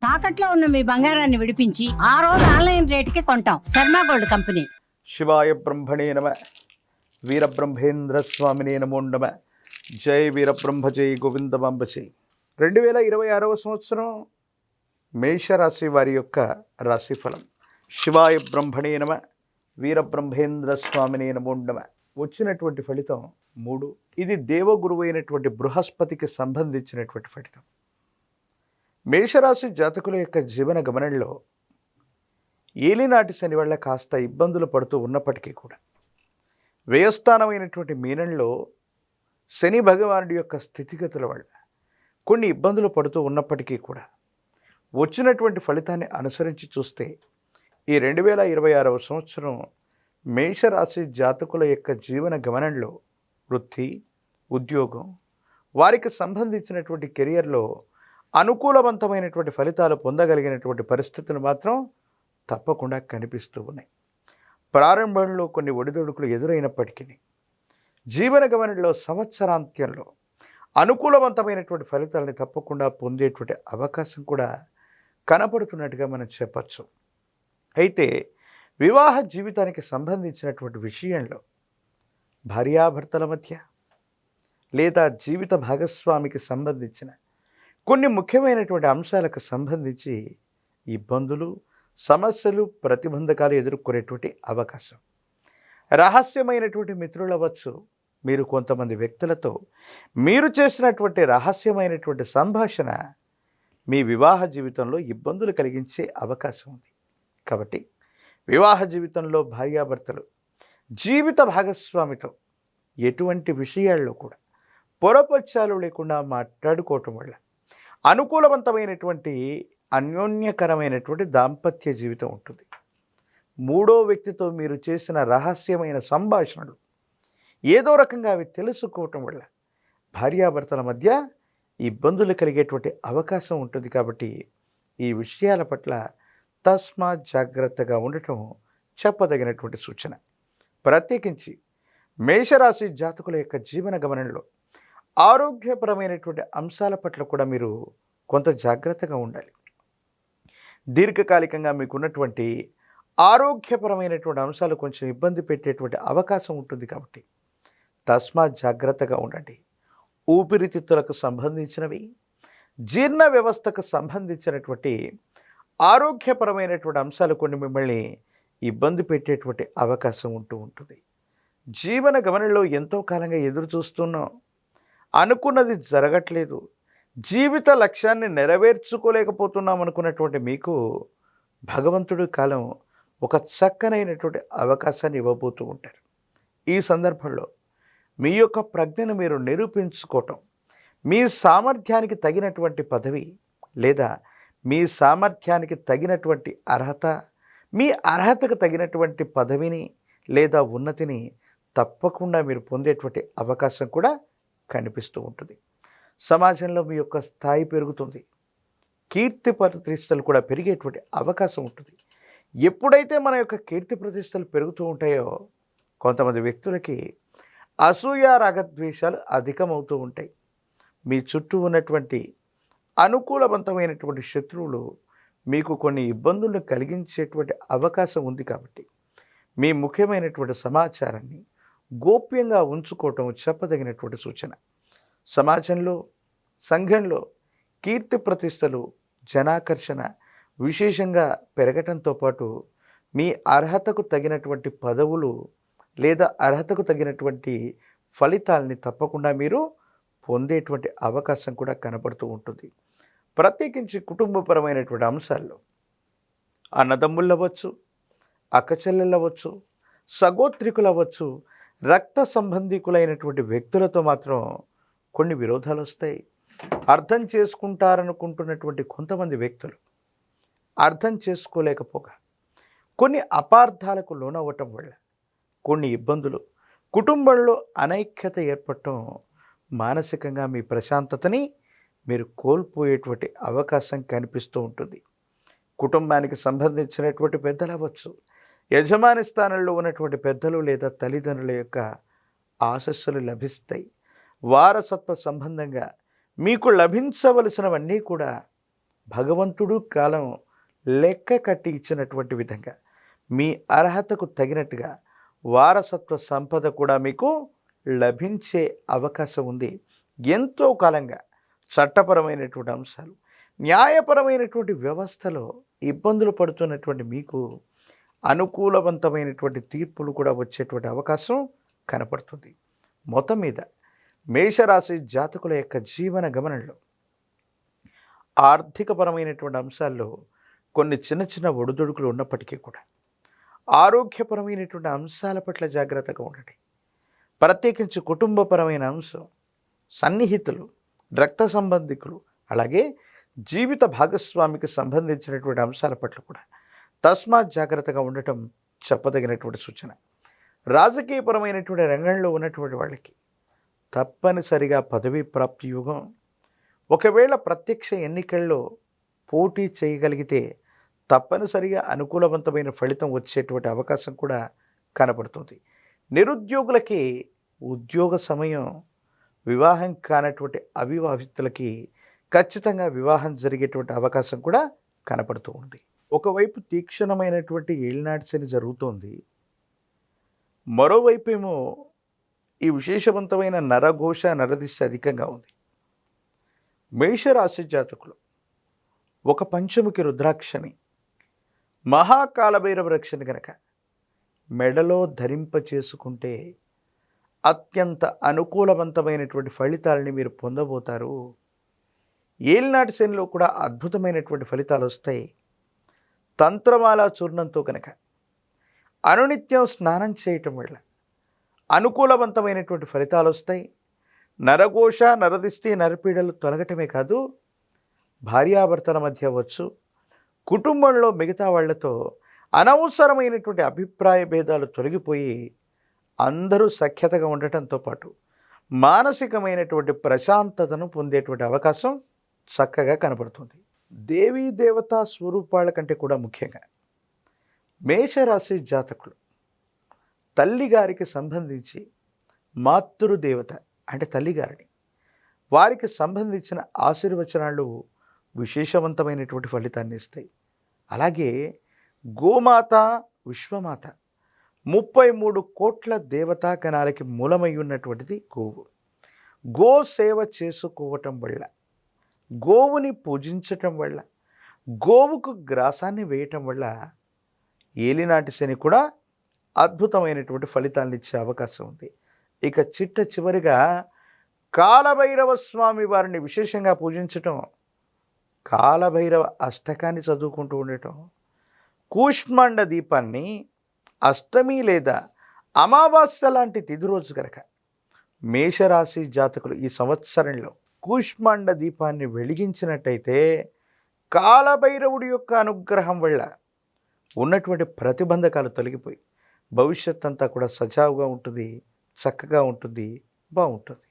తాకట్లో ఉన్న మీ బంగారాన్ని విడిపించి ఆ రోజు ఆన్లైన్ రేటుకి కొంటాం. Sharma gold company. శివాయ బ్రహ్మణే నమ. వీరబ్రహ్మేంద్ర స్వామినే నమో నమ. జై వీరబ్రహ్మ జై గోవిందమాంబ జై. 2026వ సంవత్సరం మేషరాశి వారి యొక్క రాశిఫలం. శివాయ బ్రహ్మణే నమ. వీరబ్రహ్మేంద్ర స్వామినే నమో నమ. వచ్చినటువంటి ఫలితం 3. ఇది దేవగురువు అయినటువంటి బృహస్పతికి సంబంధించినటువంటి ఫలితం. మేషరాశి జాతకుల యొక్క జీవన గమనంలో ఏలినాటి శని వల్ల కాస్త ఇబ్బందులు పడుతూ ఉన్నప్పటికీ కూడా వ్యయస్థానమైనటువంటి మీనంలో శని భగవానుడి యొక్క స్థితిగతుల వల్ల కొన్ని ఇబ్బందులు పడుతూ ఉన్నప్పటికీ కూడా వచ్చినటువంటి ఫలితాన్ని అనుసరించి చూస్తే ఈ 2026వ సంవత్సరం మేషరాశి జాతకుల యొక్క జీవన గమనంలో వృత్తి, ఉద్యోగం, వారికి సంబంధించినటువంటి కెరియర్లో అనుకూలవంతమైనటువంటి ఫలితాలు పొందగలిగినటువంటి పరిస్థితులు మాత్రం తప్పకుండా కనిపిస్తూ ఉన్నాయి. ప్రారంభంలో కొన్ని ఒడిదొడుకులు ఎదురైనప్పటికీ జీవన గమనంలో సంవత్సరాంత్యంలో అనుకూలవంతమైనటువంటి ఫలితాలని తప్పకుండా పొందేటువంటి అవకాశం కూడా కనపడుతున్నట్టుగా మనం చెప్పచ్చు. అయితే వివాహ జీవితానికి సంబంధించినటువంటి విషయంలో భార్యాభర్తల మధ్య లేదా జీవిత భాగస్వామికి సంబంధించిన కొన్ని ముఖ్యమైనటువంటి అంశాలకు సంబంధించి ఇబ్బందులు, సమస్యలు, ప్రతిబంధకాలు ఎదుర్కొనేటువంటి అవకాశం. రహస్యమైనటువంటి మిత్రులు అవ్వచ్చు. మీరు కొంతమంది వ్యక్తులతో మీరు చేసినటువంటి రహస్యమైనటువంటి సంభాషణ మీ వివాహ జీవితంలో ఇబ్బందులు కలిగించే అవకాశం ఉంది. కాబట్టి వివాహ జీవితంలో భార్యాభర్తలు జీవిత భాగస్వామితో ఎటువంటి విషయాల్లో కూడా పొరపచ్చాలు లేకుండా మాట్లాడుకోవటం వల్ల అనుకూలవంతమైనటువంటి అన్యోన్యకరమైనటువంటి దాంపత్య జీవితం ఉంటుంది. మూడో వ్యక్తితో మీరు చేసిన రహస్యమైన సంభాషణలు ఏదో రకంగా అవి తెలుసుకోవటం వల్ల భార్యాభర్తల మధ్య ఇబ్బందులు కలిగేటువంటి అవకాశం ఉంటుంది. కాబట్టి ఈ విషయాల పట్ల తస్మాత్ జాగ్రత్తగా ఉండటం చెప్పదగినటువంటి సూచన. ప్రత్యేకించి మేషరాశి జాతకుల యొక్క జీవన గమనంలో ఆరోగ్యపరమైనటువంటి అంశాల పట్ల కూడా మీరు కొంత జాగ్రత్తగా ఉండాలి. దీర్ఘకాలికంగా మీకున్నటువంటి ఆరోగ్యపరమైనటువంటి అంశాలు కొంచెం ఇబ్బంది పెట్టేటువంటి అవకాశం ఉంటుంది. కాబట్టి తస్మాత్ జాగ్రత్తగా ఉండండి. ఊపిరితిత్తులకు సంబంధించినవి, జీర్ణ వ్యవస్థకు సంబంధించినటువంటి ఆరోగ్యపరమైనటువంటి అంశాలు కొన్ని మిమ్మల్ని ఇబ్బంది పెట్టేటువంటి అవకాశం ఉంటుంది. జీవన గమనంలో ఎంతో కాలంగా ఎదురు చూస్తున్నాం, అనుకున్నది జరగట్లేదు, జీవిత లక్ష్యాన్ని నెరవేర్చుకోలేకపోతున్నాం అనుకున్నటువంటి మీకు భగవంతుడి కాలం ఒక చక్కనైనటువంటి అవకాశాన్ని ఇవ్వబోతూ ఉంటారు. ఈ సందర్భంలో మీ యొక్క ప్రజ్ఞను మీరు నిరూపించుకోవటం, మీ సామర్థ్యానికి తగినటువంటి పదవి లేదా మీ సామర్థ్యానికి తగినటువంటి అర్హత, మీ అర్హతకు తగినటువంటి పదవిని లేదా ఉన్నతిని తప్పకుండా మీరు పొందేటువంటి అవకాశం కూడా కనిపిస్తూ ఉంటుంది. సమాజంలో మీ యొక్క స్థాయి పెరుగుతుంది, కీర్తి ప్రతిష్టలు కూడా పెరిగేటువంటి అవకాశం ఉంటుంది. ఎప్పుడైతే మన యొక్క కీర్తి ప్రతిష్టలు పెరుగుతూ ఉంటాయో కొంతమంది వ్యక్తులకి అసూయ, రాగద్వేషాలు అధికమవుతూ ఉంటాయి. మీ చుట్టూ ఉన్నటువంటి అనుకూలవంతమైనటువంటి శత్రువులు మీకు కొన్ని ఇబ్బందులను కలిగించేటువంటి అవకాశం ఉంది. కాబట్టి మీ ముఖ్యమైనటువంటి సమాచారాన్ని గోప్యంగా ఉంచుకోవటం చెప్పదగినటువంటి సూచన. సమాజంలో, సంఘంలో కీర్తి ప్రతిష్టలు, జనాకర్షణ విశేషంగా పెరగటంతో పాటు మీ అర్హతకు తగినటువంటి పదవులు లేదా అర్హతకు తగినటువంటి ఫలితాలని తప్పకుండా మీరు పొందేటువంటి అవకాశం కూడా కనపడుతూ ఉంటుంది. ప్రత్యేకించి కుటుంబపరమైనటువంటి అంశాల్లో అన్నదమ్ముళ్ళు అవ్వచ్చు, అక్కచెల్లెళ్ళు అవ్వచ్చు, సగోత్రికులు అవ్వచ్చు, రక్త సంబంధికులైనటువంటి వ్యక్తులతో మాత్రం కొన్ని విరోధాలు వస్తాయి. అర్థం చేసుకుంటారనుకుంటున్నటువంటి కొంతమంది వ్యక్తులు అర్థం చేసుకోలేకపోగా కొన్ని అపార్థాలకు లోనవ్వటం వల్ల కొన్ని ఇబ్బందులు, కుటుంబంలో అనైక్యత ఏర్పడటం, మానసికంగా మీ ప్రశాంతతని మీరు కోల్పోయేటువంటి అవకాశం కనిపిస్తూ ఉంటుంది. కుటుంబానికి సంబంధించినటువంటి పెద్దలు అవ్వచ్చు, యజమాని స్థానంలో ఉన్నటువంటి పెద్దలు లేదా తల్లిదండ్రుల యొక్క ఆశస్సులు లభిస్తాయి. వారసత్వ సంబంధంగా మీకు లభించవలసినవన్నీ కూడా భగవంతుడు కాలం లెక్క కట్టి ఇచ్చినటువంటి విధంగా మీ అర్హతకు తగినట్టుగా వారసత్వ సంపద కూడా మీకు లభించే అవకాశం ఉంది. ఎంతో కాలంగా చట్టపరమైనటువంటి అంశాలు, న్యాయపరమైనటువంటి వ్యవస్థలో ఇబ్బందులు పడుతున్నటువంటి మీకు అనుకూలవంతమైనటువంటి తీర్పులు కూడా వచ్చేటువంటి అవకాశం కనపడుతుంది. మొత్తం మీద మేషరాశి జాతకుల యొక్క జీవన గమనంలో ఆర్థికపరమైనటువంటి అంశాల్లో కొన్ని చిన్న చిన్న ఒడిదుడుకులు ఉన్నప్పటికీ కూడా ఆరోగ్యపరమైనటువంటి అంశాల పట్ల జాగ్రత్తగా ఉండండి. ప్రత్యేకించి కుటుంబపరమైన అంశం, సన్నిహితులు, రక్త సంబంధికులు, అలాగే జీవిత భాగస్వామికి సంబంధించినటువంటి అంశాల పట్ల కూడా తస్మాత్ జాగ్రత్తగా ఉండటం చెప్పదగినటువంటి సూచన. రాజకీయపరమైనటువంటి రంగంలో ఉన్నటువంటి వాళ్ళకి తప్పనిసరిగా పదవీ ప్రాప్తి యోగం. ఒకవేళ ప్రత్యక్ష ఎన్నికల్లో పోటీ చేయగలిగితే తప్పనిసరిగా అనుకూలవంతమైన ఫలితం వచ్చేటువంటి అవకాశం కూడా కనపడుతుంది. నిరుద్యోగులకి ఉద్యోగ సమయం, వివాహం కానటువంటి అవివాహితులకి ఖచ్చితంగా వివాహం జరిగేటువంటి అవకాశం కూడా కనపడుతూ ఉంది. ఒకవైపు తీక్షణమైనటువంటి ఏలినాటి శని జరుగుతోంది, మరోవైపు ఏమో ఈ విశేషవంతమైన నరఘోష నరదిష్ట అధికంగా ఉంది. మేషరాశి జాతకులు ఒక పంచముఖి రుద్రాక్షని, మహాకాలభైరవ రక్షని గనక మెడలో ధరింప చేసుకుంటే అత్యంత అనుకూలవంతమైనటువంటి ఫలితాలని మీరు పొందబోతారు. ఏలినాటి శనిలో కూడా అద్భుతమైనటువంటి ఫలితాలు వస్తాయి. తంత్రమాల చూర్ణంతో కనుక అనునిత్యం స్నానం చేయటం వల్ల అనుకూలవంతమైనటువంటి ఫలితాలు వస్తాయి. నరఘోష నరదిష్టి నరపీడలు తొలగటమే కాదు, భార్యాభర్తల మధ్య అవ్వచ్చు, కుటుంబంలో మిగతా వాళ్లతో అనవసరమైనటువంటి అభిప్రాయ భేదాలు తొలగిపోయి అందరూ సఖ్యతగా ఉండటంతో పాటు మానసికమైనటువంటి ప్రశాంతతను పొందేటువంటి అవకాశం చక్కగా కనబడుతుంది. దేవీ దేవతా స్వరూపాల కంటే కూడా ముఖ్యంగా మేషరాశి జాతకులు తల్లిగారికి సంబంధించి మాతృదేవత అంటే తల్లిగారిని, వారికి సంబంధించిన ఆశీర్వచనాలు విశేషవంతమైనటువంటి ఫలితాన్ని ఇస్తాయి. అలాగే గోమాత, విశ్వమాత 33 కోట్ల దేవతాగణాలకి మూలమై ఉన్నటువంటిది గోవు. గో సేవ చేసుకోవటం వల్ల, గోవుని పూజించటం వల్ల, గోవుకు గ్రాసాన్ని వేయటం వల్ల ఏలినాటి శని కూడా అద్భుతమైనటువంటి ఫలితాలను ఇచ్చే అవకాశం ఉంది. ఇక చిట్ట చివరిగా కాలభైరవ స్వామి వారిని విశేషంగా పూజించటం, కాలభైరవ అష్టకాన్ని చదువుకుంటూ ఉండటం, కూష్మాండ దీపాన్ని అష్టమి లేదా అమావాస్య లాంటి తిథి రోజు కనుక మేషరాశి జాతకులు ఈ సంవత్సరంలో కూష్మాండ దీపాన్ని వెలిగించినట్టయితే కాలభైరవుడి యొక్క అనుగ్రహం వల్ల ఉన్నటువంటి ప్రతిబంధకాలు తొలగిపోయి భవిష్యత్ అంతా కూడా సజావుగా ఉంటుంది, చక్కగా ఉంటుంది, బాగుంటుంది.